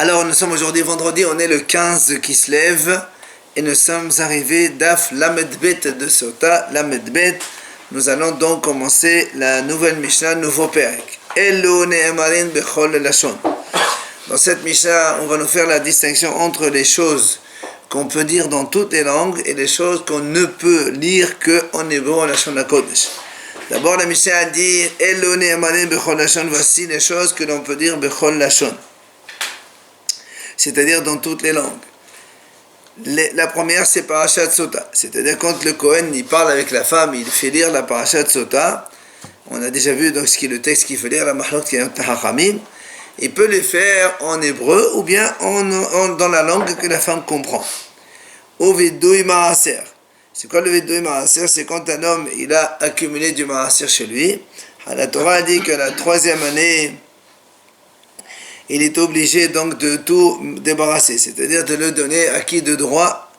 Alors nous sommes aujourd'hui vendredi, on est le 15 qui se lève et nous sommes arrivés d'Af Lamedbet de Sota, Lamedbet. Nous allons donc commencer la nouvelle Mishnah, nouveau Perek. Elo ne'emarin bechol lashon. Dans cette Mishnah, on va nous faire la distinction entre les choses qu'on peut dire dans toutes les langues et les choses qu'on ne peut lire qu'en hébreu, en Lashon HaKodesh. D'abord, la Mishnah a dit Elo ne'emarin bechol lashon. Voici les choses que l'on peut dire bechol lashon, c'est-à-dire dans toutes les langues. La première, c'est Parashat Sota, c'est-à-dire quand le Kohen il parle avec la femme, il fait lire la Parashat Sota. On a déjà vu donc ce qui est le texte qu'il faut lire, la Mahlot qui est Hachamim. Il peut le faire en hébreu ou bien dans la langue que la femme comprend. Au Vidui Maaser. C'est quoi le Vidui Maaser? C'est quand un homme il a accumulé du Maaser chez lui. La Torah a dit que la 3e année, il est obligé donc de tout débarrasser, c'est-à-dire de le donner à qui de droit.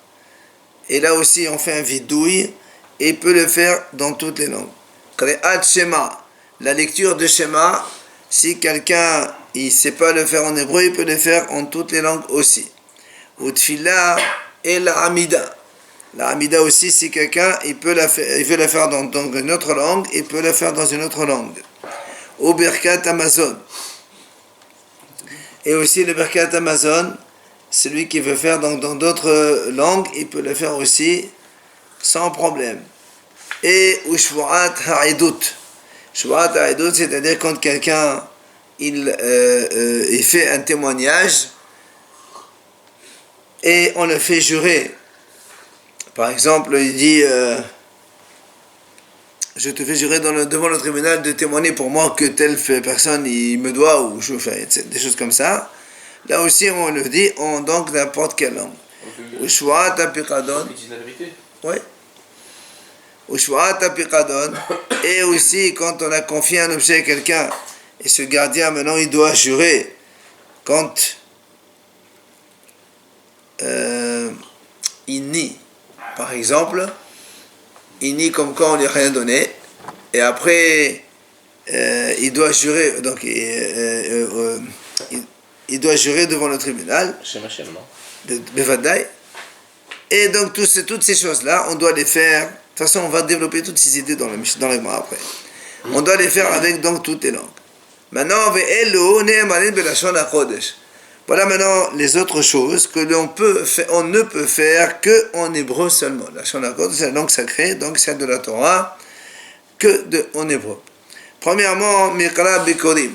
Et là aussi, on fait un vidouille et il peut le faire dans toutes les langues. Kreat Shema, la lecture de Shema, si quelqu'un il ne sait pas le faire en hébreu, il peut le faire en toutes les langues aussi. Ou Tfila et la Hamida. La Hamida aussi, si quelqu'un il veut la faire dans une autre langue, il peut la faire dans une autre langue. Ou Birkat Amazon. Et aussi le Birkat Amazon, celui qui veut faire dans d'autres langues, il peut le faire aussi sans problème. Et Ushvuat Ha'idut. Shvuat Ha'idut, c'est-à-dire quand quelqu'un il fait un témoignage et on le fait jurer. Par exemple, il dit je te fais jurer devant le tribunal de témoigner pour moi que telle personne il me doit, ou je fais des choses comme ça. Là aussi on le dit en donc n'importe quelle langue. Ushvuat Ha'pikadon. Oui. Ushvuat Ha'pikadon. Et aussi quand on a confié un objet à quelqu'un et ce gardien maintenant il doit jurer quand il nie. Par exemple, il nie comme quand on lui a rien donné, et après il doit jurer, donc il doit jurer devant le tribunal. Bevadai. Et donc toutes ces choses-là, on doit les faire. De toute façon, on va développer toutes ces idées dans les mois après. On doit les faire avec donc toutes les langues. Maintenant, voilà maintenant les autres choses que on ne peut faire qu'en hébreu seulement. La Lashon HaKodesh, c'est la langue sacrée, donc celle de la Torah, en hébreu. Premièrement, Mikra Bikorim.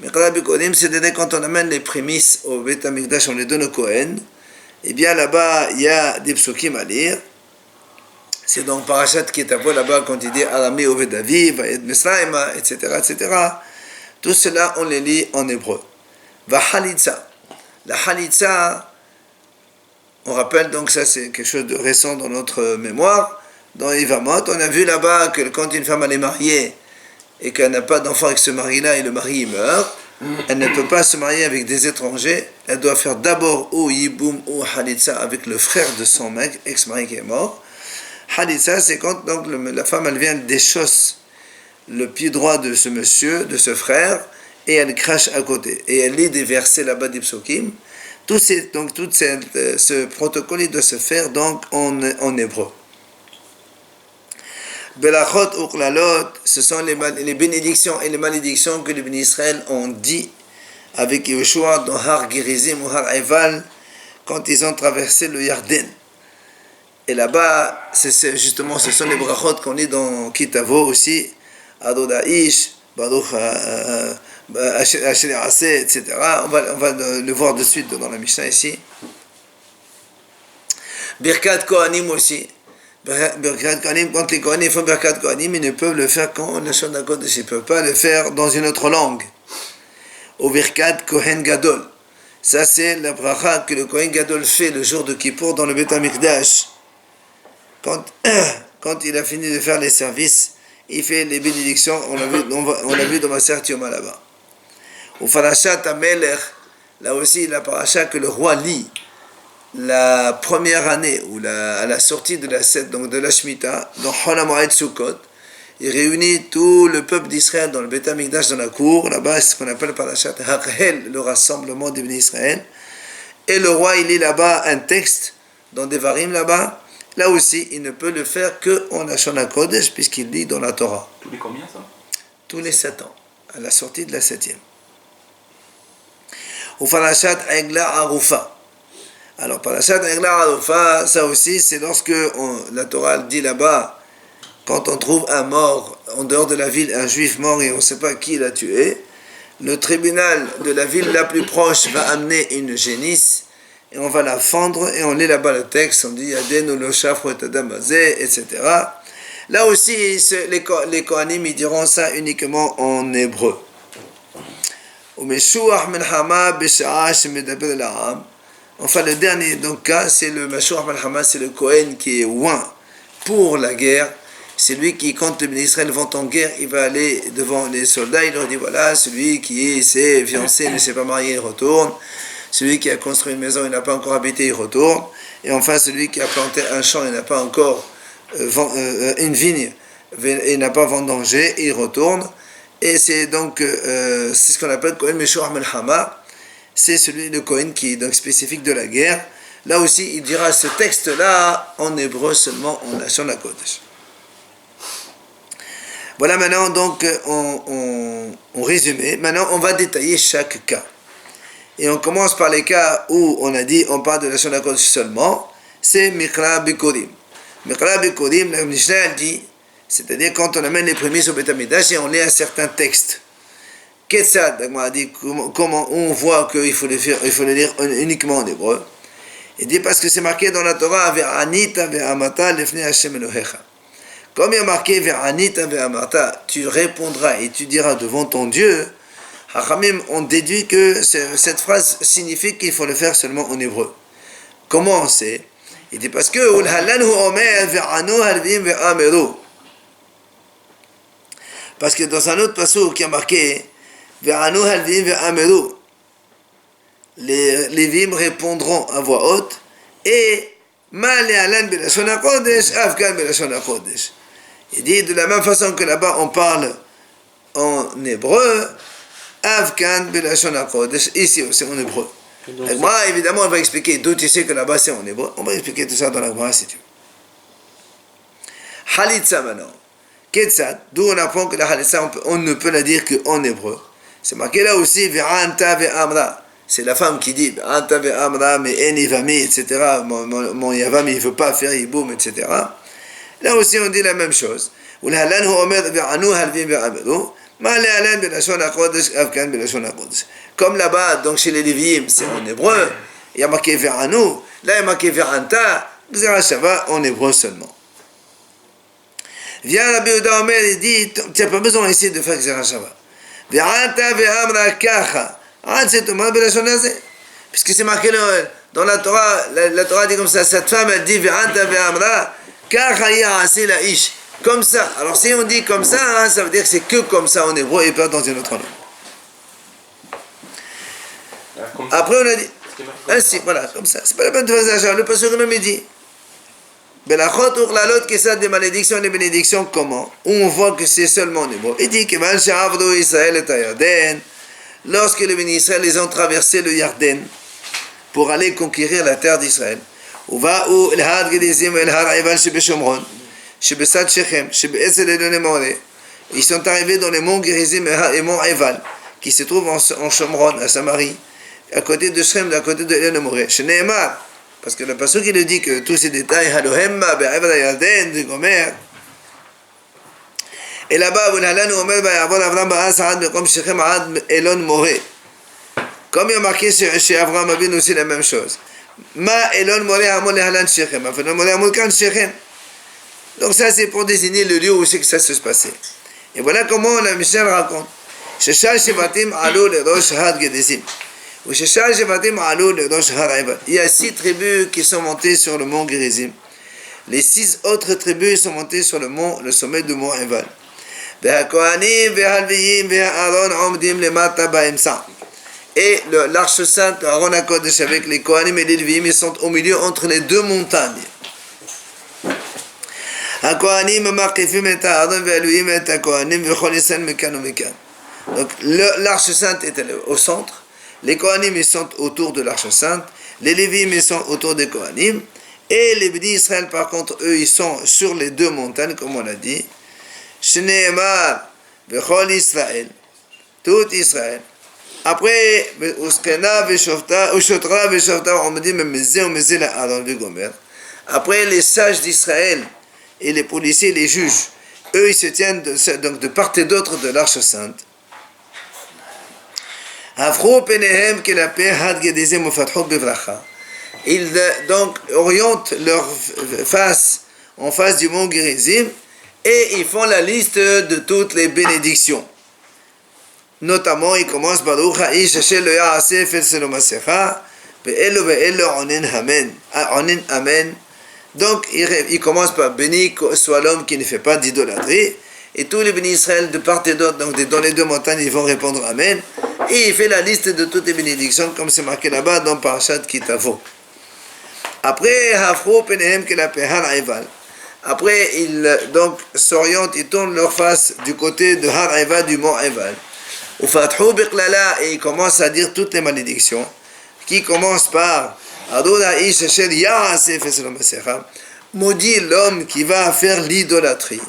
Mikra Bikorim, c'est-à-dire quand on amène les prémices au Beit HaMikdash, on les donne au Kohen. Et bien là-bas, il y a des psukim à lire. C'est donc Parashat Ketavo là-bas quand il dit Aramé Oved Aviv, Vayed Misraïma, etc., etc. Tout cela, on les lit en hébreu. Va Halitza. La Halitza, on rappelle donc ça c'est quelque chose de récent dans notre mémoire. Dans Yevamot, on a vu là-bas que quand une femme elle est mariée et qu'elle n'a pas d'enfant avec ce mari-là et le mari il meurt, elle ne peut pas se marier avec des étrangers. Elle doit faire d'abord ou Yiboum ou Halitza avec le frère de son mec, ex-mari qui est mort. Halitza, c'est quand donc la femme elle vient déchausse le pied droit de ce monsieur, de ce frère, et elle crache à côté. Et elle lit des versets là-bas des psukim. Tout ce protocole il doit se faire donc en hébreu. Belachot uklalot, ce sont les bénédictions et les malédictions que les bénis Israël ont dit avec Yeshua dans Har Gerizim ou Har Eval quand ils ont traversé le Yarden. Et là-bas, justement, ce sont les brachot qu'on lit dans Kitavo aussi, Adodaïsh, Baruch Asher Aseh, etc. On va le voir de suite dans la Mishnah ici. Birkat Kohanim aussi. Birkat Kohanim, quand les Kohanim font Birkat Kohanim, ils ne peuvent le faire qu'en Lashon HaKodesh, ils ne peuvent pas le faire dans une autre langue. Au Birkat Kohen Gadol. Ça, c'est la bracha que le Kohen Gadol fait le jour de Kippour dans le Beit HaMikdash. Quand il a fini de faire les services, il fait les bénédictions, on l'a vu dans ma Yoma là-bas. Au Parashat HaMelech, là aussi la paracha que le roi lit la première année, ou à la sortie de la Shemitah, dans Chol HaMoed Sukkot, il réunit tout le peuple d'Israël dans le Beth Amikdash, dans la cour. Là-bas, c'est ce qu'on appelle Parashat Hakhel, le rassemblement des bénis Israël. Et le roi, il lit là-bas un texte, dans des varim là-bas. Là aussi, il ne peut le faire qu'en Lashon HaKodesh, puisqu'il lit dans la Torah. Tous les combien, ça? Tous les 7 ans, à la sortie de la 7e. Ou Parashat Egla Arufa. Alors, Parashat Egla Arufa, ça aussi, c'est lorsque la Torah dit là-bas, quand on trouve un mort en dehors de la ville, un juif mort et on ne sait pas qui l'a tué, le tribunal de la ville la plus proche va amener une génisse et on va la fendre et on lit là-bas le texte, on dit Yaden ou lo shafro et adamazé, etc. Là aussi, les Kohanim, ils diront ça uniquement en hébreu. Enfin, le dernier donc, cas, c'est le Meshuach Melchama, c'est le Kohen qui est oint pour la guerre. C'est lui qui, quand les Israël vont en guerre, il va aller devant les soldats, il leur dit voilà, celui qui s'est fiancé, ne s'est pas marié, il retourne. Celui qui a construit une maison, il n'a pas encore habité, il retourne. Et enfin, celui qui a planté un champ, il n'a pas encore une vigne, il n'a pas vendangé, il retourne. Et c'est donc, c'est ce qu'on appelle Kohen Meshuach Melchama. C'est celui de Kohen qui est donc spécifique de la guerre. Là aussi, il dira ce texte-là en hébreu seulement, en Lashon HaKodesh. Voilà maintenant donc on résumé. Maintenant on va détailler chaque cas. Et on commence par les cas où on a dit on parle de la Lashon HaKodesh seulement. C'est Mikra Bikurim. Mikra Bikurim, la Mishnah dit, c'est-à-dire quand on amène les prémices au Beth Amikdash et on lit un certain texte. Ketsad, a dit comment on voit qu'il faut le lire uniquement en hébreu. Il dit parce que c'est marqué dans la Torah Ve'anita ve'amata lefnei Hashem Elohecha. Comme il y a marqué Ve'anita ve'amata, tu répondras et tu diras devant ton Dieu. Hachamim, on déduit que cette phrase signifie qu'il faut le faire seulement en hébreu. Comment on sait? Il dit parce que parce que dans un autre passage qui a marqué Ve'anu halvim ve'ameru, les Lévim répondront à voix haute et Ma le'alan belashon hakodesh afkan belashon hakodesh. Il dit de la même façon que là-bas on parle en hébreu, Avkan belashon hakodesh, ici aussi en hébreu. Moi, évidemment, on va expliquer d'où tu sais que là-bas c'est en hébreu. On va expliquer tout ça dans la Gemara si tu veux. Halitza maintenant. Ketsad, d'où on apprend que la halitza, on ne peut la dire qu'en hébreu. C'est marqué là aussi, Ve'anta ve'amra. C'est la femme qui dit, Ve'anta ve'amra, mais en yavami, etc. Mon yavami, il ne veut pas faire yiboum, etc. Là aussi, on dit la même chose. Ulhalan hu omer ve'anu halvim ve'ameru. Ma le'alan belashon hakodesh, avkan belashon hakodesh. Comme là-bas, donc chez les Lévi'im, c'est en hébreu. Il y a marqué ve'anu. Là, il y a marqué ve'anta. Gzera shava en hébreu seulement. Vient Rabbi Yehuda Omer, il dit, tu n'as pas besoin ici de faire Gzera shava. Ve'anta ve'amra kacha. C'est Omar belashon hazeh. Puisque c'est marqué dans la Torah, la Torah dit comme ça, cette femme, elle dit ve'anta ve'amra kacha ya'aseh la'ish. Comme ça. Alors si on dit comme ça, hein, ça veut dire que c'est que comme ça en hébreu et pas dans une autre langue. Après on a dit, ainsi, voilà, comme ça. C'est pas la peine de faire ça. Le pasteur même il dit, Belachot urlalot kesad des malédictions et des bénédictions, comment? Où on voit que c'est seulement en hébreu. Il dit que man sha'avdu Israël et Yarden, lorsque les bénis Israël les ont traversé le Yarden pour aller conquérir la terre d'Israël. Uva'u el had gedizim el har Eval shebeshomron. Ils sont arrivés dans les monts Gerizim et mont Eval, qui se trouvent en Shomron, à Samarie, à côté de Shrem, à côté de Elénomoré. Chez Nehemar, parce que le passage qui le dit que tous ces détails, Halohemma, Be'evad Yarden, de Gomer, et là-bas, comme il y a marqué chez Avraham Avinu aussi la même chose. Ma Elon Moré Amol Halan Shechem, Elon Moré Amol Kan Shechem. Donc ça c'est pour désigner le lieu où c'est que ça se passait. Et voilà comment la Mishnah raconte. Sheshal Shevatim Alou le Rosh Had Gedezim. Ou Sheshal Shevatim Alou le Rosh Had Eval. Il y a 6 tribus qui sont montées sur le mont Gerizim. Les 6 autres tribus sont montées sur le sommet du mont Eval. Et l'arche sainte, Aaron HaKodesh avec les Kohanim et les Lévi'im, ils sont au milieu entre les deux montagnes. Donc l'arche sainte est au centre, les Kohanim ils sont autour de l'arche sainte, les Lévim ils sont autour des Kohanim, et les Bénis Israël par contre eux ils sont sur les deux montagnes comme on l'a dit. Shneemar Bechol Israël, tout Israël. Après, après les sages d'Israël et les policiers, les juges, eux ils se tiennent donc de part et d'autre de l'arche sainte. Ils donc orientent leur face en face du mont Gerizim et ils font la liste de toutes les bénédictions. Notamment, ils commencent Baruch Ha'ish Asher lo ya'aseh felselo masecha ve'elo ve'elo onen amen. Onen amen. Donc, il commence par béni soit l'homme qui ne fait pas d'idolâtrie. Et tous les bénis Israël de part et d'autre, donc dans les deux montagnes, ils vont répondre amen. Et il fait la liste de toutes les bénédictions, comme c'est marqué là-bas dans Parashat Kitavo. Après, Hafro penehem kelape har eval. Après, ils donc s'orientent, ils tournent leur face du côté de Har Eval, du mont Eval. Et il commence à dire toutes les malédictions qui commencent par maudit l'homme qui va faire l'idolâtrie.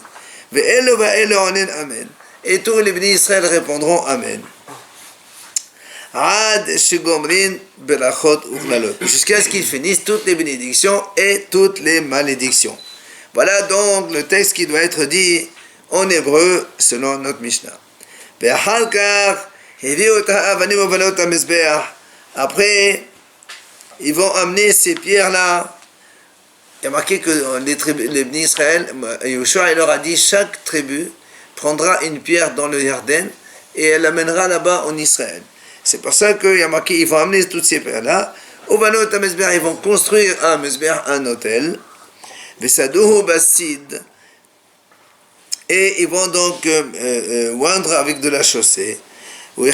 Et tous les bénis Israël répondront amen. Jusqu'à ce qu'ils finissent toutes les bénédictions et toutes les malédictions. Voilà donc le texte qui doit être dit en hébreu selon notre Mishnah. Après, ils vont amener ces pierres-là. Il y a marqué que les bénis Israël, Yoshua leur a dit chaque tribu prendra une pierre dans le Yarden et elle l'amènera là-bas en Israël. C'est pour ça qu'il y a marqué ils vont amener toutes ces pierres-là. Ils vont construire un hôtel. Et ils vont donc oindre avec de la chaussée. Oui,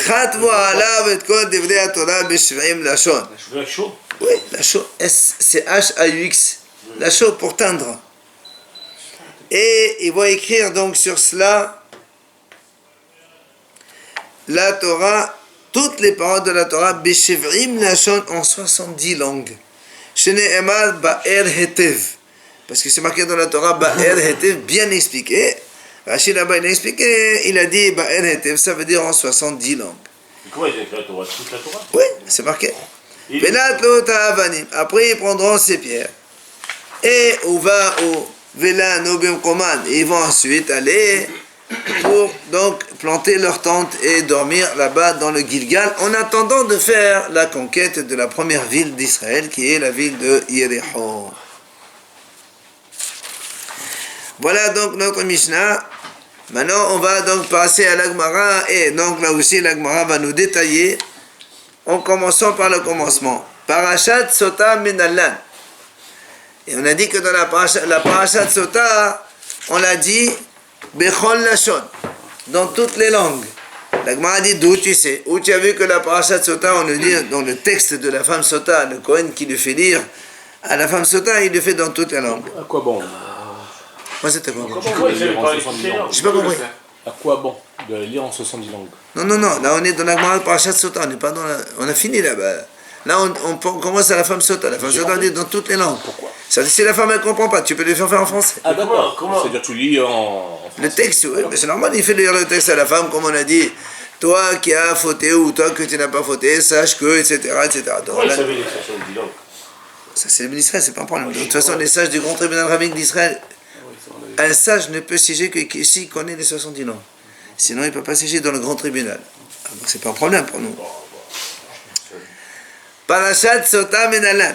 la chaux, c'est H-A-U-X, la chaux pour teindre. Et ils vont écrire donc sur cela la Torah, toutes les paroles de la Torah, Beshevrim Lashon en 70 langues. Shneemar Ba'er Hetev. Parce que c'est marqué dans la Torah, Ba'er Hetev, bien expliqué. Rachid là-bas, il a expliqué, il a dit, Ba'er Hetev, ça veut dire en 70 langues. Comment ils ont écrit la Torah? Toute la Torah? Oui, c'est marqué. Après, ils prendront ces pierres. Et on va au Vela Nobim Koman. Ils vont ensuite aller pour donc planter leur tente et dormir là-bas dans le Gilgal en attendant de faire la conquête de la première ville d'Israël qui est la ville de Yericho. Voilà donc notre Mishnah. Maintenant on va donc passer à l'Agmara et donc là aussi l'Agmara va nous détailler en commençant par le commencement. Parashat Sota Minalan. Et on a dit que dans la Parashat Sota, on l'a dit Bechol Lashon, dans toutes les langues. L'Agmara dit d'où tu sais, où tu as vu que la Parashat Sota, on le dit dans le texte de la femme Sota, le Kohen qui le fait lire à la femme Sota, il le fait dans toutes les langues. À quoi bon? Moi c'était quoi? J'ai pas compris. À quoi bon de lire en 70 langues? Non, là on est dans l'Agmara de Parashat Sota, on n'est pas dans on a fini là-bas. Là on commence à la femme Sota. La femme Sota dit dans toutes les langues. Pourquoi? Ça dit si la femme elle comprend pas, tu peux lui faire en français. Ah d'accord. Comment? C'est-à-dire tu lis en français. Le texte, oui, mais c'est normal, il fait lire le texte à la femme, comme on a dit. Toi qui as fauté ou toi que tu n'as pas fauté, sache que, etc. Donc, Comment ils savaient les 70 langues? ça c'est l'Israël, c'est pas un problème. De toute façon, les sages du grand tribunal rabbinique d'Israël, un sage ne peut siéger que s'il connaît les 70 langues. Sinon, il ne peut pas siéger dans le grand tribunal. Donc, c'est pas un problème pour nous. Parashat Sota Menalan.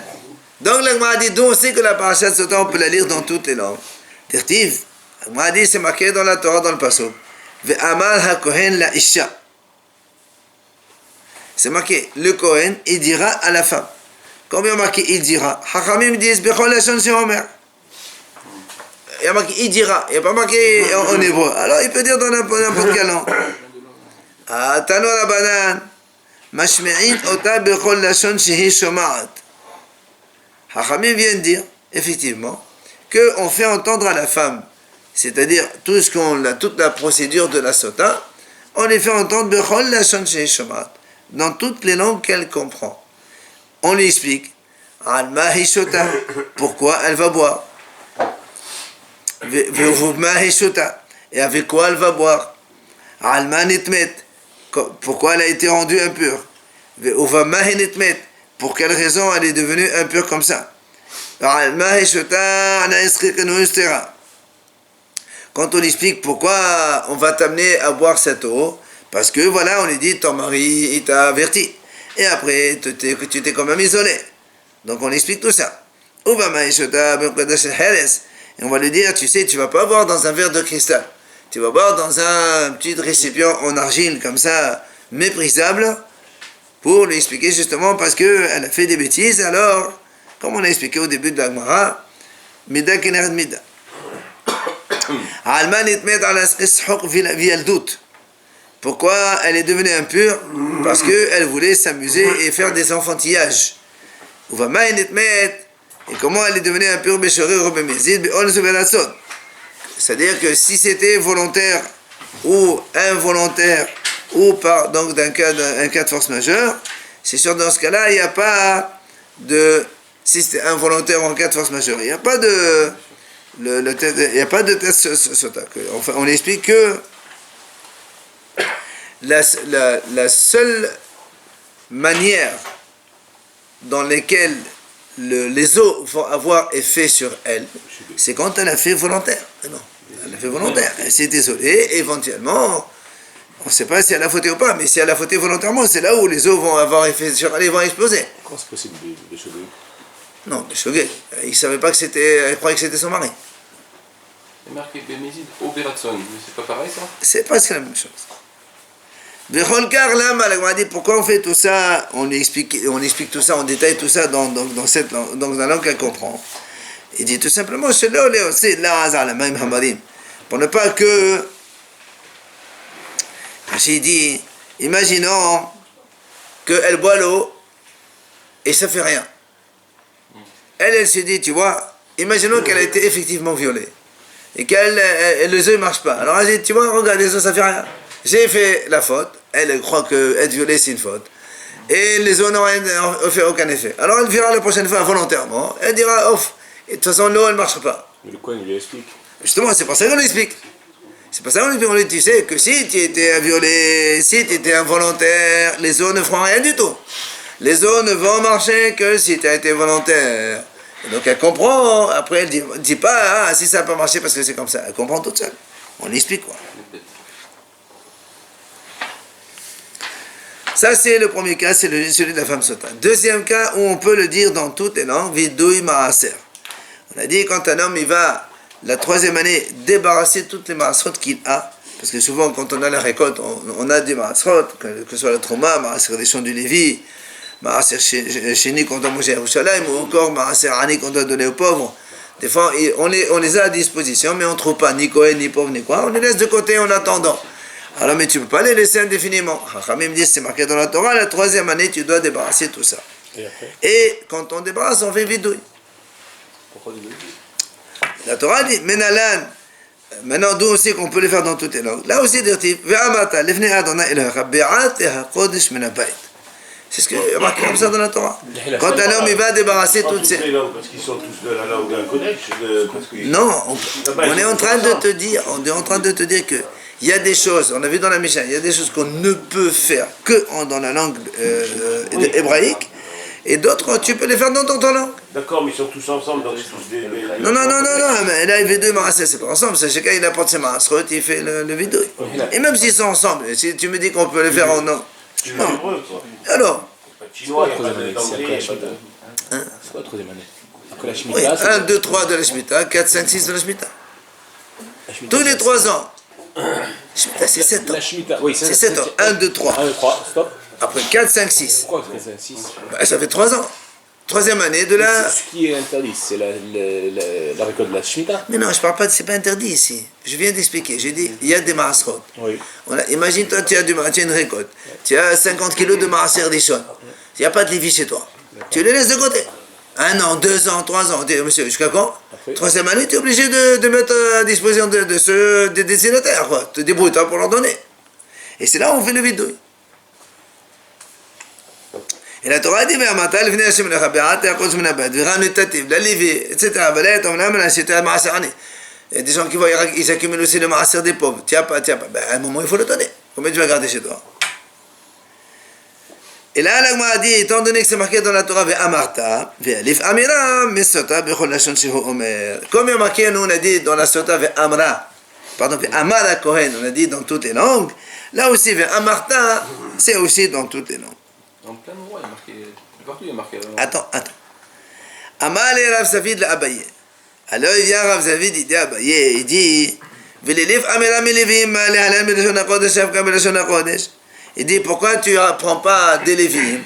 Donc, l'Agmara dit, d'où on sait que la Parashat Sota, on peut la lire dans toutes les langues. Tertiv, l'Agmara dit, c'est marqué dans la Torah, dans le Pasuk. Ve'amar ha-kohen la isha. C'est marqué, le Kohen, il dira à la femme. Combien marqué il dira? Hachamim disent, Bechol Lashon she'omer. Il y a marqué il dira, il n'y a pas marqué en hébreu. Alors il peut dire dans n'importe quelle langue. Tano Rabanan, Mashme'in ota bechol lashon shehi shoma'at. Hachamim vient dire, effectivement, qu'on fait entendre à la femme c'est-à-dire toute la procédure de la sota, on les fait entendre Bechol Lashon She'eh Shomat, dans toutes les langues qu'elle comprend. On lui explique Alma Hishota, pourquoi elle va boire. Ve'uvma Hishota, et avec quoi elle va boire. Alma Nitmet, pourquoi elle a été rendue impure. Ve'uvama Nitmet, pour quelle raison elle est devenue impure comme ça. Alma Hishota Ana Esrikenu Ustera. Quand on explique pourquoi on va t'amener à boire cette eau, parce que voilà, on lui dit ton mari il t'a averti. Et après, tu t'es quand même isolé. Donc on explique tout ça. Et on va lui dire, tu sais, tu vas pas boire dans un verre de cristal. Tu vas boire dans un petit récipient en argile, comme ça, méprisable, pour lui expliquer justement parce qu'elle a fait des bêtises. Alors, comme on a expliqué au début de la Gemara, Mida Keneret Mida. Pourquoi elle est devenue impure? Parce qu'elle voulait s'amuser et faire des enfantillages. Et comment elle est devenue impure? C'est-à-dire que si c'était volontaire ou involontaire ou par donc un cas de force majeure, c'est sûr dans ce cas-là il n'y a pas de, si c'était involontaire ou en cas de force majeure, il n'y a pas de il n'y a pas de test sota. Enfin, on explique que la seule manière dans laquelle les eaux vont avoir effet sur elle, c'est quand elle a fait volontaire. Non, elle a fait volontaire. Elle s'est désolée, éventuellement, on ne sait pas si elle a fauté ou pas, mais si elle a fauté volontairement, c'est là où les eaux vont avoir effet sur elle et vont exploser. Comment c'est possible de choguer? Non, Béchogué, il ne savait pas que c'était, il croyait que c'était son mari. C'est marqué Bémézid au Beratson, mais c'est pas pareil ça? C'est presque la même chose. Becholkar Lama, la Gemara dit pourquoi on fait tout ça, on explique tout ça, on détaille tout ça dans la langue qu'elle comprend. Il dit tout simplement, pour ne pas que, j'ai dit, imaginons qu'elle boit l'eau et ça fait rien. Elle se dit, tu vois, imaginons qu'elle a été effectivement violée et les œufs ne marchent pas. Alors elle dit, tu vois, regarde, les œufs ça fait rien. J'ai fait la faute, elle croit que être violée c'est une faute, et les eaux n'ont fait aucun effet. Alors elle verra la prochaine fois volontairement, elle dira, ouf, et de toute façon l'eau elle ne marchera pas. Mais le coin il lui explique. Justement, c'est pour ça qu'on l'explique. C'est pour ça qu'on lui dit, tu sais que si tu étais violé, si tu étais involontaire, les eaux ne feront rien du tout. Les eaux ne vont marcher que si tu as été volontaire. Et donc elle comprend, après elle dit pas, ah, si ça n'a pas marché parce que c'est comme ça. Elle comprend toute seule. On l'explique quoi. Ça c'est le premier cas, c'est celui de la femme sota. Deuxième cas où on peut le dire dans toutes les langues, vidouille maaser. On a dit quand un homme il va la troisième année débarrasser toutes les maasrot qu'il a, parce que souvent quand on a la récolte, on a des maasrot, que ce soit la trauma, maaser des champs du Lévi, maaser chéni qu'on doit manger à Yerushalayim, ou encore maaser ani qu'on doit donner aux pauvres. Des fois on les a à disposition, mais on ne trouve pas ni Kohen, ni pauvre, ni quoi, on les laisse de côté en attendant. Alors mais tu ne peux pas les laisser indéfiniment. Chachamim dit, c'est marqué dans la Torah, la troisième année tu dois débarrasser tout ça. Et quand on débarrasse, on fait vidouille. Pourquoi vidouille? La Torah dit, Menalan, maintenant d'où aussi qu'on peut les faire dans toutes les langues. Là aussi, dirtif, Ve'amata, lefnei Adonai Elohecha, be'at ha'kodesh min habayit. C'est ce que est marqué comme ça dans la Torah. Quand un homme il va débarrasser toutes ces... Parce qu'ils sont tous de la langue d'un Kodesh. Non, on est en train de te dire, que il y a des choses, on a vu dans la Mishnah, il y a des choses qu'on ne peut faire que dans la langue hébraïque, et d'autres, tu peux les faire dans ton langue. D'accord, mais ils sont tous ensemble dans les tous des... Non, mais là, il fait deux marassés, c'est pas ensemble, c'est chacun il apporte ses marasses, il fait le vidouille. Et même s'ils sont ensemble, si tu me dis qu'on peut les faire en non. C'est hébreu, quoi. Alors, Pas de chinois, il n'y a Troisième pas année, c'est d'anglais. C'est quoi la troisième année? Après la oui, Shemitah, 1, 2, 3 de la Shemitah, 4, 5, 6 de la Shemitah. Tous les 3 ans. Shemitah, c'est 7 ans. La Shemitah, oui, C'est 7 ans. 1, 2, 3. 1, 2, 3, stop. Après 4, 5, 6. Pourquoi c'est 6? Ça fait 3 ans. Troisième année de la... Ce qui est interdit, c'est la récolte de la Shemitah. Mais non, je parle pas de... C'est pas interdit ici. Je viens d'expliquer. J'ai dit, il y a des maasrot. Oui. Imagine, toi, tu as une récolte. Tu as 50 kilos de maaser rishon. Il n'y a pas de lévi chez toi. Tu les laisses de côté. 1 an, 2 ans, 3 ans. On dit, monsieur, jusqu'à quand? Après. 3e année, tu es obligé de mettre à disposition des destinataires, quoi. Te débrouille-toi pour leur donner. Et c'est là où on fait le vidouille. Et la Torah dit, il y a des gens qui voient, ils accumulent aussi le maaser des pauvres. Tiens pas. Ben, à un moment, il faut le donner. Combien tu vas garder chez toi? Et là, la Gemara dit, étant donné que c'est marqué dans la Torah, Ve'amarta, Ve'alif Amira, Mesota, Bechol Lashon Shehu Omer. Comme il y a marqué, nous on a dit dans la Sota, Ve'amra, pardon, Ve'amara Kohen, on a dit dans toutes les langues. Là aussi, Ve'amarta, c'est aussi dans toutes les langues. En plein endroit, il est marqué. Partout, il est marqué. Attends. Amal et Rav Zavid l'Abaye. Alors il vient Rav Zavid, il dit Abaye, il dit, Ve'lelif Amira Melevim, Le'halal Meleshon HaKodesh, Avka Meleshon HaKodesh. Il dit, pourquoi tu ne apprends pas des Lévim?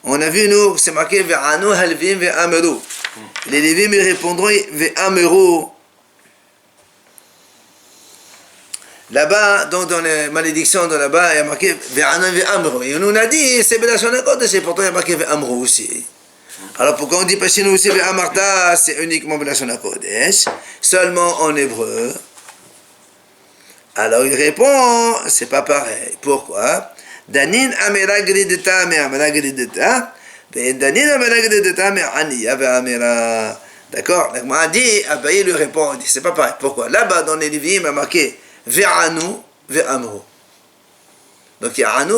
On a vu, nous, c'est marqué Ve'anu halvim ve'ameru. Les Lévim, ils répondront ve'ameru. Là-bas, donc dans les malédictions de là-bas, il y a marqué Ve'anu ve'ameru. Et on nous a dit, c'est Belashon HaKodesh, et pourtant il y a marqué ve'ameru aussi. Alors pourquoi on dit pas chez nous aussi ve'amarta, c'est uniquement Belashon HaKodesh, seulement en hébreu? Alors il répond, c'est pas pareil. Pourquoi? Danin amira grideta me amira grideta, danin amira grideta me aniya ve amira. D'accord? La Gemara dit, Abaye lui répond, il dit, c'est pas pareil. Pourquoi? Là-bas dans les Lévi'im, il y a marqué ve'anu ve'amru. Donc il y a anu,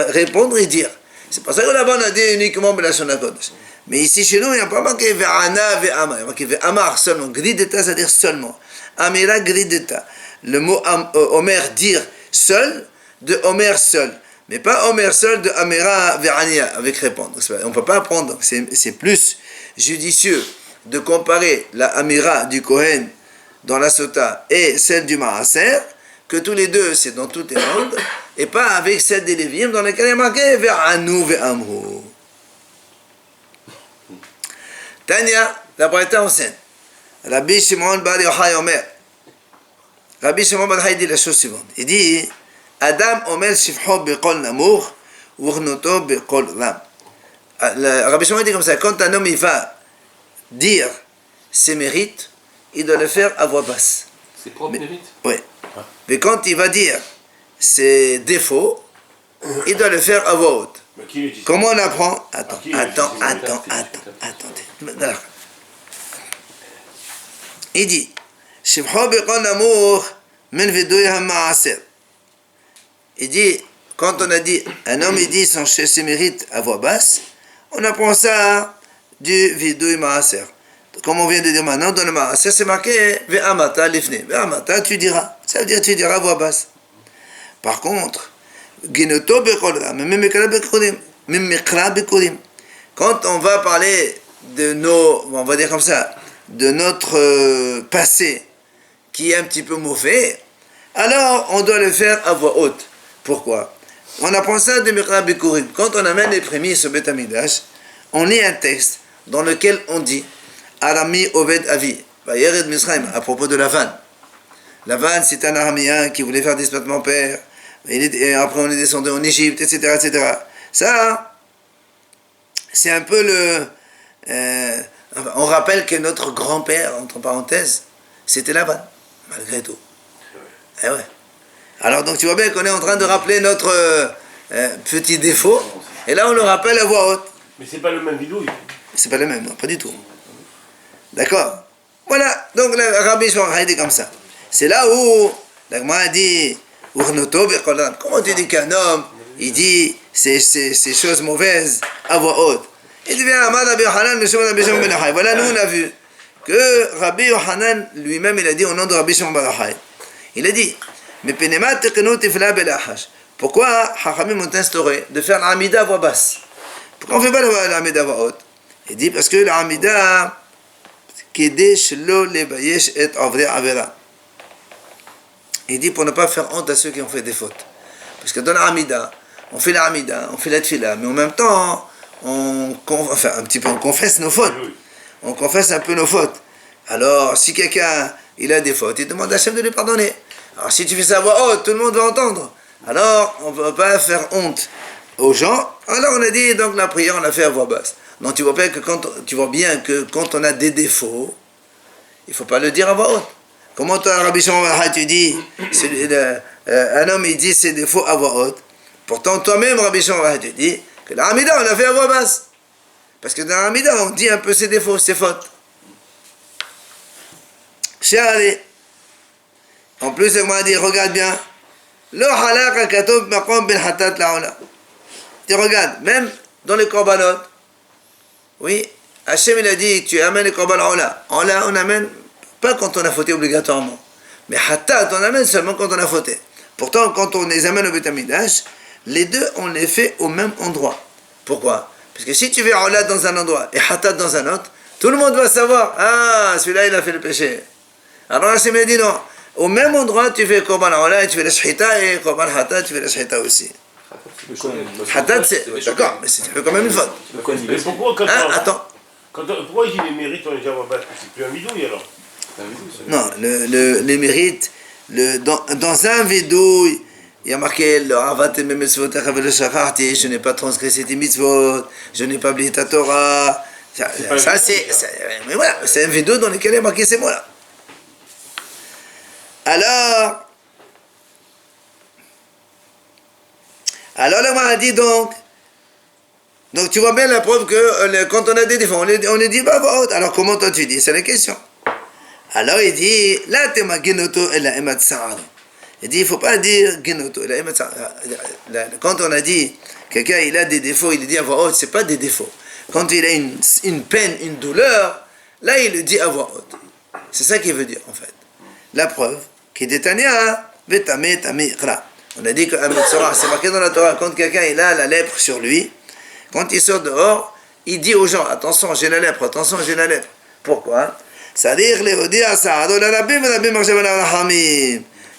répondre et dire. C'est pour ça que là-bas on a dit uniquement Belashon HaKodesh. Mais ici chez nous, il n'y a pas marqué ve'ana ve'amar. Il y a marqué ve'amar seulement. Grideta, c'est-à-dire seulement. Amira grideta. Le mot Omer, dire seul, de Omer seul. Mais pas Omer seul de Amira Ve'ania, avec répondre. On ne peut pas apprendre. C'est plus judicieux de comparer la Amira du Kohen dans la Sota et celle du Maaser, que tous les deux, c'est dans toutes les langues, et pas avec celle des Lévim dans lesquelles il y a marqué Ve'anu Ve'amru. Tanya, la Braïta enseigne. Rabbi Shimon Bar Yochai Omer. Rabbi Shimon Bar Yochai dit la chose suivante. Il dit, Adam Omer Shifho Beqol Namour, Urnoto Beqol Ram. Rabbi Shimon dit comme ça, quand un homme il va dire ses mérites, il doit le faire à voix basse. Ses propres mérites? Oui. Mais quand il va dire ses défauts, il doit le faire à voix haute. Comment on apprend? Attendez. Il dit, Shifho Beqol Namour, Men Vedoui HaMaaser. Il dit, quand on a dit, un homme il dit ses mérites à voix basse, on apprend ça du Vidouï Maaser. Comme on vient de dire maintenant, dans le Maaser, c'est marqué Ve'amata lifne. Ve'amata, tu diras. Ça veut dire tu diras à voix basse. Par contre, Ginoto Beqol Ram, Mimikra Bekodim. Quand on va parler de nos, on va dire comme ça, de notre passé qui est un petit peu mauvais, alors on doit le faire à voix haute. Pourquoi? On apprend ça de Mikra Bikurim. Quand on amène les prémices au Beth Amikdash, on lit un texte dans lequel on dit Arami Oved Avi, Vayered Misraim, à propos de Lavan. Lavan, c'est un araméen qui voulait faire disparaître mon père, et après on est descendu en Égypte, etc., etc. Ça, c'est un peu le... on rappelle que notre grand-père, entre parenthèses, c'était Lavan, malgré tout. Eh ouais. Alors donc tu vois bien qu'on est en train de rappeler notre petit défaut, et là on le rappelle à voix haute. Mais c'est pas le même vidouille. C'est pas le même, non, pas du tout. D'accord? Voilà, donc le Rabbi Shimon a dit comme ça. C'est là où la Gemara dit comment tu dis qu'un homme il dit ces choses mauvaises à voix haute? Il devient Amar Rabbi Yochanan, voilà, nous on a vu que Rabbi Yochanan lui-même il a dit au nom de Rabbi Shimon Bar Yochai. Il a dit, mais Penemat Tekenu Tifla Belachash. Pourquoi Chachamim ont instauré de faire l'amida à voix basse? Pourquoi on ne fait pas l'amida à voix haute? Il dit parce que l'amida Kede Shelo Lebayesh et Avre Avera. Il dit pour ne pas faire honte à ceux qui ont fait des fautes. Parce que dans l'amida, on fait l'amida, on fait la tfila, mais en même temps, on confesse nos fautes. On confesse un peu nos fautes. Alors, si quelqu'un il a des fautes, il demande à Hachem de lui pardonner. Alors si tu fais ça à voix haute, tout le monde va entendre. Alors, on ne peut pas faire honte aux gens. Alors on a dit, donc la prière, on l'a fait à voix basse. Donc tu vois bien que quand on a des défauts, il ne faut pas le dire à voix haute. Comment toi, Rabbi Shimon tu dis, un homme il dit ses défauts à voix haute. Pourtant toi-même, Rabbi Shimon tu dis que la Hamida, on l'a fait à voix basse. Parce que dans la Hamida, on dit un peu ses défauts, ses fautes. Chéri. En plus, on m'a dit, regarde bien. Lo halak katov maqam bil hatat laola. Tu regardes, même dans les korbanot, oui, Hachem il a dit, tu amènes les korban laola. On amène pas quand on a fauté obligatoirement. Mais hatat, on amène seulement quand on a fauté. Pourtant, quand on les amène au Beth Amikdash, les deux, on les fait au même endroit. Pourquoi? Parce que si tu fais ola dans un endroit et hatat dans un autre, tout le monde va savoir, ah, celui-là il a fait le péché. Alors Hachem a dit non. Au même endroit, tu fais korban ola et tu fais la shchita, et korban hatat, tu fais la shchita aussi. Hatat, c'est d'accord, mais c'est quand même une faute. Mais pourquoi quand Hein, attends. pourquoi il dit les mérites, on les a battus? C'est plus un bidouille alors? Non, les mérites, dans un vidouille, il y a marqué je n'ai pas transgressé tes mitzvot, je n'ai pas oublié ta Torah. Ça c'est. Mais voilà, c'est un vidouille dans lequel il y a marqué ces mots-là. Alors là, on a dit donc tu vois bien la preuve que quand on a des défauts, on les dit pas voix haute. Alors comment toi tu dis? C'est la question. Alors il dit, là tema genoto et la emat sa'ad. Il dit, il ne faut pas dire genoto et la emat sa'ad. Quand on a dit, quelqu'un il a des défauts, il dit à voix haute, c'est pas des défauts. Quand il a une peine, une douleur, là il le dit à voix haute. C'est ça qu'il veut dire en fait. La preuve, qui dit Tania, vetame tami kra. On a dit que c'est marqué dans la Torah, quand quelqu'un il a la lèpre sur lui, quand il sort dehors, il dit aux gens, attention j'ai la lèpre, attention j'ai la lèpre. Pourquoi?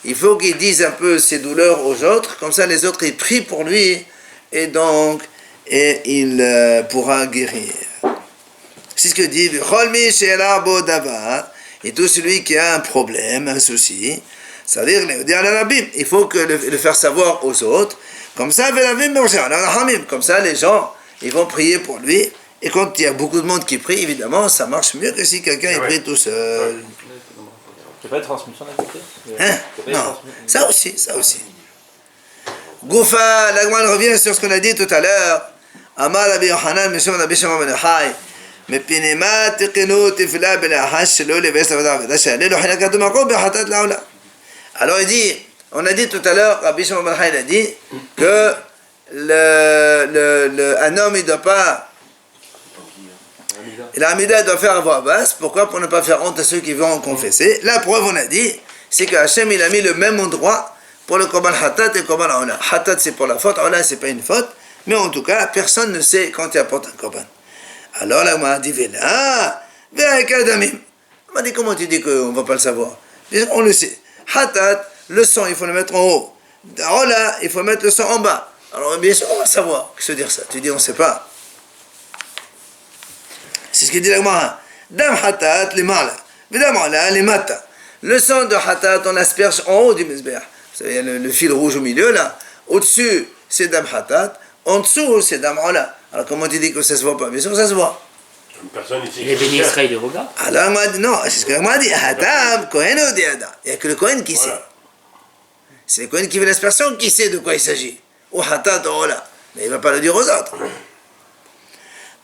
Il faut qu'il dise un peu ses douleurs aux autres, comme ça les autres ils prient pour lui et donc il pourra guérir. C'est ce que dit et tout celui qui a un problème, un souci, c'est-à-dire il faut que le faire savoir aux autres, comme ça les gens ils vont prier pour lui. Et quand il y a beaucoup de monde qui prie, évidemment, ça marche mieux que si quelqu'un prie tout seul. Tu pas de transmission d'un côté? Hein? Non, ça aussi. Goufa, la Gemara revient sur ce qu'on a dit tout à l'heure. Amar Rabbi Yochanan, Mishon Rabbi Shimon ben Yochai, Mepinema tiqinu tifla ben Ahash shelo leves avodah v'dasha lelo hinakatu makom behatat laola. Alors il dit, on a dit tout à l'heure, Rabbi Shimon ben Yochai a dit que un homme il ne doit pas. Et la Hamida doit faire à voix basse. Pourquoi? Pour ne pas faire honte à ceux qui vont confesser. La preuve, on a dit, c'est que Hachem il a mis le même endroit pour le korban hatat et le korban ola. Hatat c'est pour la faute, ola c'est pas une faute. Mais en tout cas, personne ne sait quand il apporte un korban. Alors là, on m'a dit, on m'a dit, comment tu dis qu'on ne va pas le savoir? On le sait. Hatat, le sang, il faut le mettre en haut. Ola, il faut mettre le sang en bas. Alors bien sûr, on va le savoir. Qu'est-ce que dire ça? Tu dis, on ne sait pas. C'est ce que dit la Gemara. Dam hatat les mala, vedam ala les mata. Le sang de hatat, on l'asperge en haut du mizbeach. Vous savez, il y a le fil rouge au milieu là. Au-dessus, c'est dam hatat. En dessous, c'est dam ala. Alors comment tu dis que ça ne se voit pas? Bien sûr, ça se voit. Personne ici. Les bénis Israël les regardent. Alors, non, c'est ce que la Gemara dit. Hatam, Kohen ou Deada. Il n'y a que le Kohen qui sait. C'est le Kohen qui fait l'aspersion qui sait de quoi il s'agit. Ou hatat ou ala. Mais il ne va pas le dire aux autres.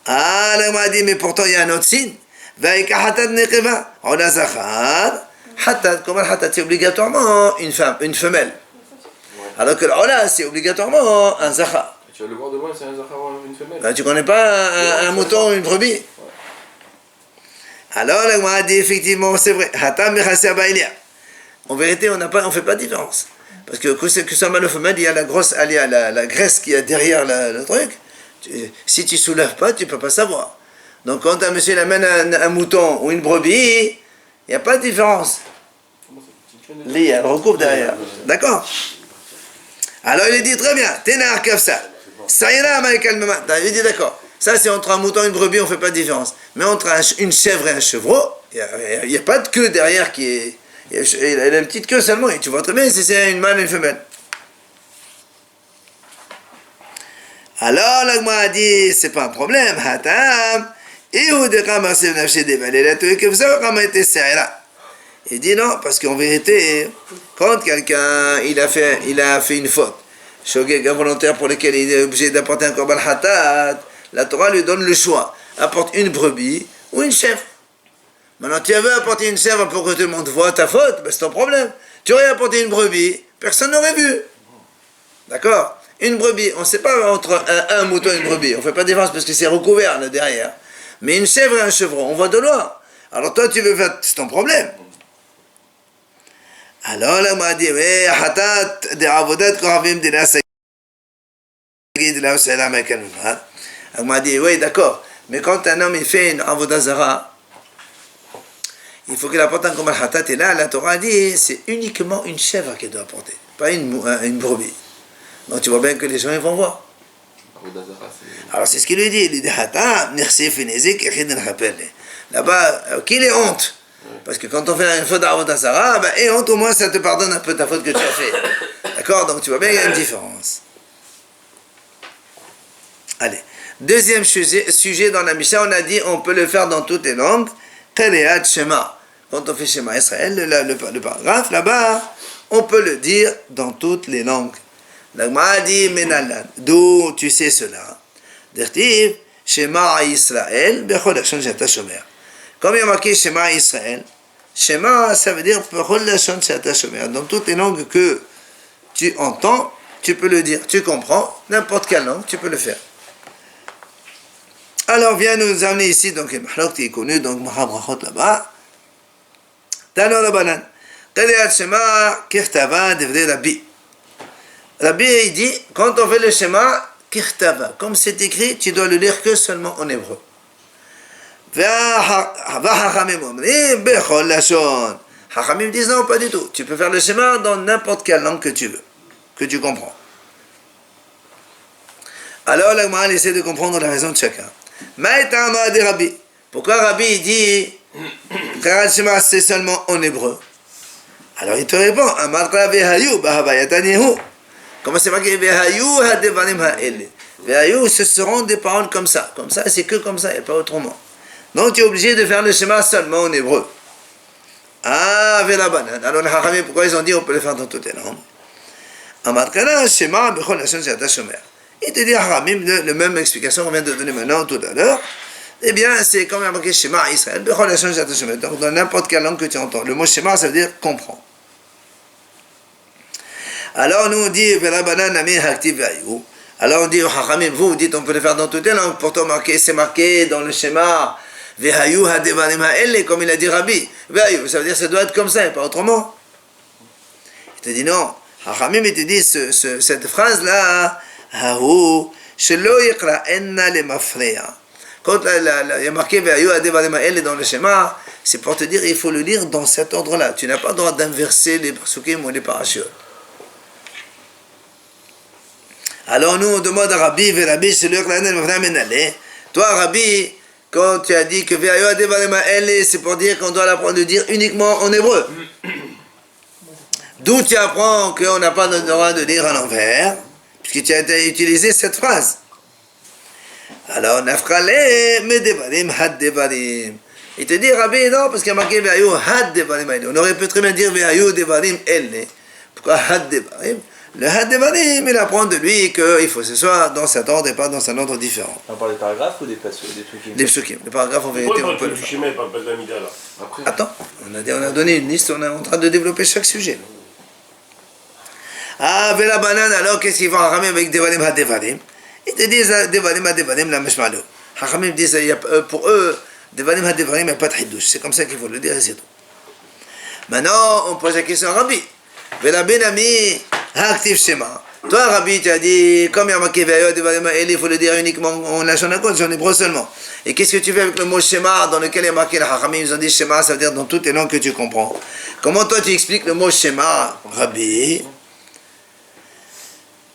Ah, là, on m'a dit, mais pourtant, il y a un autre signe. Vaïka hatat nekeva. On a zachar. Hatat, comment hatat? C'est obligatoirement une femme, une femelle. Alors que l'ola, c'est obligatoirement un zachar. Tu vas le voir de loin, c'est un zachar ou une femelle. Ben, tu connais pas un mouton ou une brebis? Alors, là, on m'a dit, effectivement, c'est vrai. Hatat mechasser baïlia. En vérité, on ne fait pas de différence. Parce que ce soit mâle ou femelle, il y a la grosse, il y a la graisse qui est derrière le truc. Si tu ne soulèves pas, tu ne peux pas savoir. Donc quand un monsieur amène un mouton ou une brebis, il n'y a pas de différence. Il y a le recoupe derrière. D'accord? Alors il dit très bien, Ténar Kafsa. Il dit d'accord. Ça c'est entre un mouton et une brebis, on ne fait pas de différence. Mais entre une chèvre et un chevreau, il n'y a pas de queue derrière qui est. Il a une petite queue seulement. Et tu vois très bien si c'est une mâle et une femelle. Alors, la Gemara a dit, c'est pas un problème. Hatam, il dit non, parce qu'en vérité, quand quelqu'un il a fait une faute, shogeg involontaire pour lequel il est obligé d'apporter un korban hatat, la Torah lui donne le choix. Apporte une brebis ou une chèvre. Maintenant, tu avais apporté une chèvre pour que tout le monde voit ta faute, ben c'est ton problème. Tu aurais apporté une brebis, personne n'aurait vu. D'accord? Une brebis, on ne sait pas entre un mouton et une brebis, on ne fait pas de différence parce que c'est recouvert là derrière. Mais une chèvre et un chevreau, on voit de loin. Alors toi, tu veux faire, c'est ton problème. Alors là, on m'a dit, oui, hatat de avodat koravim de la sagid de la osela mekanuma. On m'a dit, oui, d'accord. Mais quand un homme il fait une avodah zara, il faut qu'il apporte un korban hatat. Et là, la Torah dit, c'est uniquement une chèvre qu'il doit apporter, pas une brebis. Donc tu vois bien que les gens ils vont voir. Alors c'est ce qu'il lui dit. Il dit hatat, nirsi finezik, echid n'rapel. Là-bas, qu'il ait honte. Parce que quand on fait une faute d'avodah zara, ben, et honte, au moins ça te pardonne un peu ta faute que tu as fait. D'accord? Donc tu vois bien, il y a une différence. Allez. Deuxième sujet dans la Mishnah, on a dit on peut le faire dans toutes les langues. Qari'at Shema. Quand on fait Shema Israël, le paragraphe là-bas, on peut le dire dans toutes les langues. La Gemara dit Menalan. D'où tu sais cela? D'irtiv Shema Israël, Bechol Lashon She'ata Shomer. Comme il y a marqué Shema Israël, Shema, ça veut dire Bechol Lashon She'ata Shomer. Dans toutes les langues que tu entends, tu peux le dire. Tu comprends, n'importe quelle langue, tu peux le faire. Alors, viens nous amener ici, donc, le mahlok qui est connu, donc, Mahabrachot là-bas. Tano Rabanan. Qari'at Shema, Kirtava, Devrei Rabbi. Rabbi, il dit, quand on fait le Shema, Kirtava, comme c'est écrit, tu dois le lire que seulement en hébreu. Hachamim omrim, Bechol Lashon. Hachamim disent non, pas du tout. Tu peux faire le Shema dans n'importe quelle langue que tu veux, que tu comprends. Alors, la Gemara essaie de comprendre la raison de chacun. Maïtama de Rabbi. Pourquoi Rabbi il dit Qari'at Shema c'est seulement en hébreu? Alors il te répond Amarta vehayu bahavayatanihu. Comment c'est marqué vehayu hadevarim ha'ele? Vehayu ce seront des paroles comme ça. Comme ça, c'est que comme ça, et pas autrement. Donc tu es obligé de faire le Shema seulement en hébreu. Ah, velabanan. Alors les Hachamim, pourquoi ils ont dit on peut le faire dans toutes les langues? Amarta Shema bechol lashon she'ata shomer. Il te dit, Haramim, la même explication qu'on vient de donner maintenant, tout à l'heure. Eh bien, c'est comme il y a marqué Shema Israël. Donc, dans n'importe quelle langue que tu entends. Le mot Shema, ça veut dire comprends. Alors, nous, on dit, alors, on dit, Haramim, vous dites, on peut le faire dans toutes les langues. Pourtant, c'est marqué dans le Shema, comme il a dit Rabbi. Ça veut dire, ça doit être comme ça, et pas autrement. Il te dit, non. Haramim, il te dit, cette phrase-là, quand il y a marqué dans le schéma, c'est pour te dire il faut le lire dans cet ordre-là. Tu n'as pas le droit d'inverser les pasukim ou les parachutes. Alors nous on demande à Rabbi, toi Rabbi, quand tu as dit que c'est pour dire qu'on doit l'apprendre de dire uniquement en hébreu. D'où tu apprends qu'on n'a pas le droit de lire à l'envers, puisque tu as utilisé cette phrase. Alors, nafkale medevarim had devarim. Il te dit, Rabbi, non, parce qu'il y a marqué ve'ayu had devarim. On aurait pu très bien dire ve'ayu devarim elle. Pourquoi had devarim? Le had devarim, il apprend de lui qu'il faut que ce soit dans cet ordre et pas dans un ordre différent. On parle des paragraphes ou des psukim? Des psukim. Les paragraphes, en vérité, on peut le faire. Attends, on a donné une liste, on est en train de développer chaque sujet. Ah, la banane, alors qu'est-ce qu'ils vont ramener avec Devarim ha-Devarim? Ils te disent Devarim ha-Devarim la meshmalo. Hachamim disent pour eux, Devarim ha-Devarim, il n'y a pas de hidouche. C'est comme ça qu'il faut le dire et c'est tout. Maintenant, on pose la question à Rabbi. Vela benami ha-Aktiv Shema. Toi, Rabbi, tu as dit, comme il y a marqué Devarim ha-El, il faut le dire uniquement en lâchant la côte, en hébreu seulement. Et qu'est-ce que tu fais avec le mot Shema dans lequel il y a marqué la Hachamim? Ils ont dit Shema, ça veut dire dans toutes les langues que tu comprends. Comment toi tu expliques le mot Shema, Rabbi?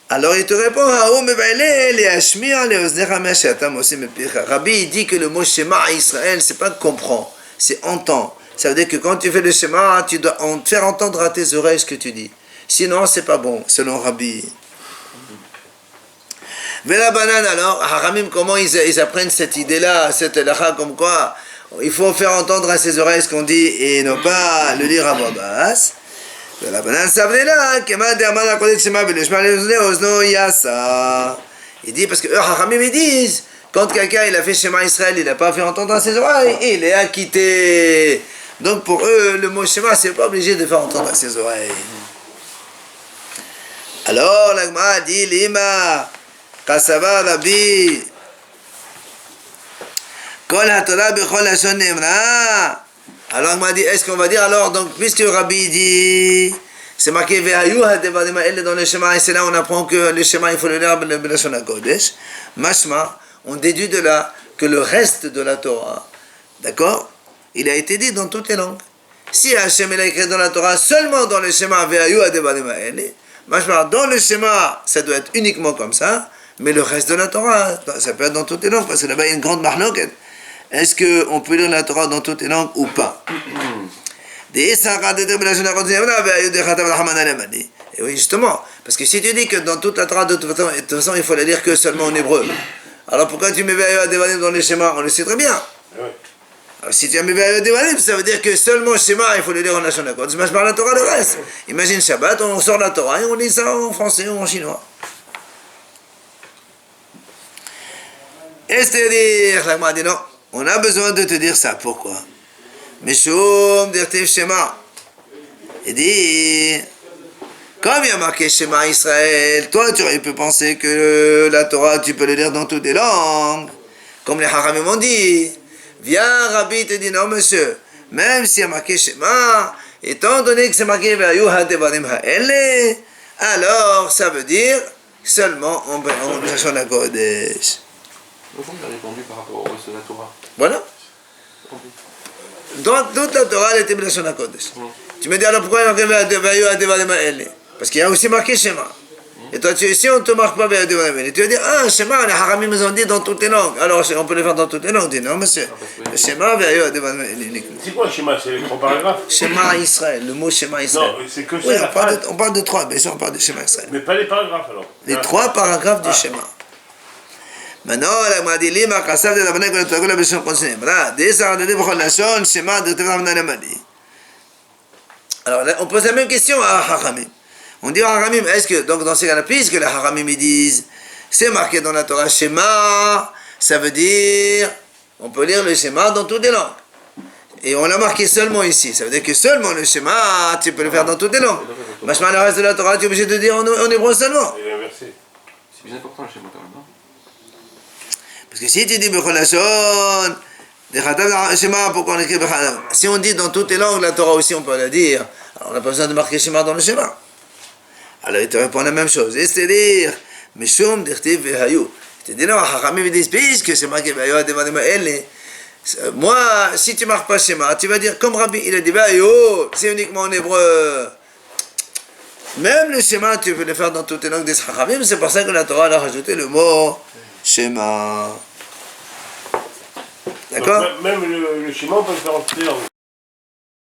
Alors il te répond, Rabbi il dit que le mot Shema à Israël, c'est pas comprends, c'est entends. Ça veut dire que quand tu fais le Shema, tu dois faire entendre à tes oreilles ce que tu dis. Sinon, c'est pas bon, selon Rabbi. Mais la banane alors, Haramim, comment ils apprennent cette idée-là, cette halakha, comme quoi il faut faire entendre à ses oreilles ce qu'on dit et non pas le dire à voix basse. La banane savait là, il dit parce que eux, Haramim, ils disent, quand quelqu'un il a fait Shema Israël, il n'a pas fait entendre à ses oreilles, il est acquitté. Donc pour eux, le mot Shema, c'est pas obligé de faire entendre à ses oreilles. Alors, la Gemara dit, Lima, Kasava Rabbi, Kol HaTorah Bechol Lashon Nemra. Alors, la Gemara dit, est-ce qu'on va dire alors, donc, puisque Rabbi dit, c'est marqué Vehayu HaDevarim Ha'ele dans le Shema, et c'est là on apprend que le Shema, il faut le lire B'Lashon HaKodesh. Mashma, on déduit de là que le reste de la Torah, d'accord, il a été dit dans toutes les langues. Si Hachem l'a écrit dans la Torah seulement dans le Shema Vehayu HaDevarim Ha'ele, dans le schéma, ça doit être uniquement comme ça, mais le reste de la Torah, ça peut être dans toutes les langues, parce que là-bas il y a une grande marloquette. Est-ce qu'on peut lire la Torah dans toutes les langues ou pas? Et oui, justement, parce que si tu dis que dans toute la Torah, de toute façon, il faut la lire que seulement en hébreu, alors pourquoi tu mets Devarim dans le schéma? On le sait très bien. Alors, si tu as mis Devarim, ça veut dire que seulement le schéma, il faut le lire en Lashon HaKodesh. Je parle la Torah le reste. Imagine Shabbat, on sort la Torah et on lit ça en français ou en chinois. Et c'est-à-dire, la Gemara dit non, on a besoin de te dire ça. Pourquoi? Meshum dirtiv Shema. Il dit, comme il y a marqué Shema Israël, toi tu aurais pu penser que la Torah, tu peux le lire dans toutes les langues, comme les Haramim ont dit. Viens, Rabbi te dit non, monsieur, même s'il y a marqué Shema, étant donné que c'est marqué Vehayu HaDevarim Ha'ele, alors ça veut dire seulement en Lashon HaKodesh. Pourquoi on a répondu par rapport au reste de la Torah? Voilà. Dans toute la Torah, elle était Lashon HaKodesh. Tu me dis alors pourquoi il y a marqué Vehayu HaDevarim Ha'ele? Parce qu'il y a aussi marqué Shema. Et toi, si on ne te marque pas Vehayu HaDevarim Ha'ele, tu vas dire, ah, Shema, les Haramim nous ont dit dans toutes les langues. Alors, on peut le faire dans toutes les langues. Tu dis, non, monsieur. Le Shema, Vehayu HaDevarim Ha'ele uniquement. C'est quoi le schéma? C'est les 3 paragraphes? Shema Israël, le mot Shema Israël. Non, c'est que Oui, ça. on parle de 3, bien sûr, on parle de Shema Israël. Mais pas les paragraphes alors. Les 3 paragraphes du Shema. Maintenant, la Gemara dit, Lima, Kassav de la Banane, que le Torah, la version continue. Voilà, des Sardes de Bechol Lashon, Shema de Tevram Nalamadi. Alors, là, on pose la même question à Haramim. On dit à Haramim, est-ce que, donc dans ces cas-là, puisque les Haramim ils disent, c'est marqué dans la Torah Shema, ça veut dire, on peut lire le Shema dans toutes les langues. Et on l'a marqué seulement ici, ça veut dire que seulement le Shema, tu peux le faire dans toutes les langues. Machma, le reste de la Torah, tu es obligé de dire en hébreu seulement. Il est inversé. C'est bien important le schéma quand même, non? Parce que si tu dis Bechol Lashon, Shema, pourquoi on écrit Bechol? Si on dit dans toutes les langues, la Torah aussi, on peut la dire. Alors on n'a pas besoin de marquer Shema dans le Shema. Alors il te répond la même chose. C'est-à-dire, Meshum dirtiv Vehayu. Il te dit non, Haramim ils disent, puisque c'est marqué Vehayu HaDevarim Ha'ele. Moi, si tu ne marques pas Shema, tu vas dire comme Rabbi, il a dit Vehayu, c'est uniquement en hébreu. Même le Shema, tu peux le faire dans toutes les langues des Haramim, c'est pour ça que la Torah a rajouté le mot Shema. D'accord? Même le schéma, on peut le faire en toutes les langues.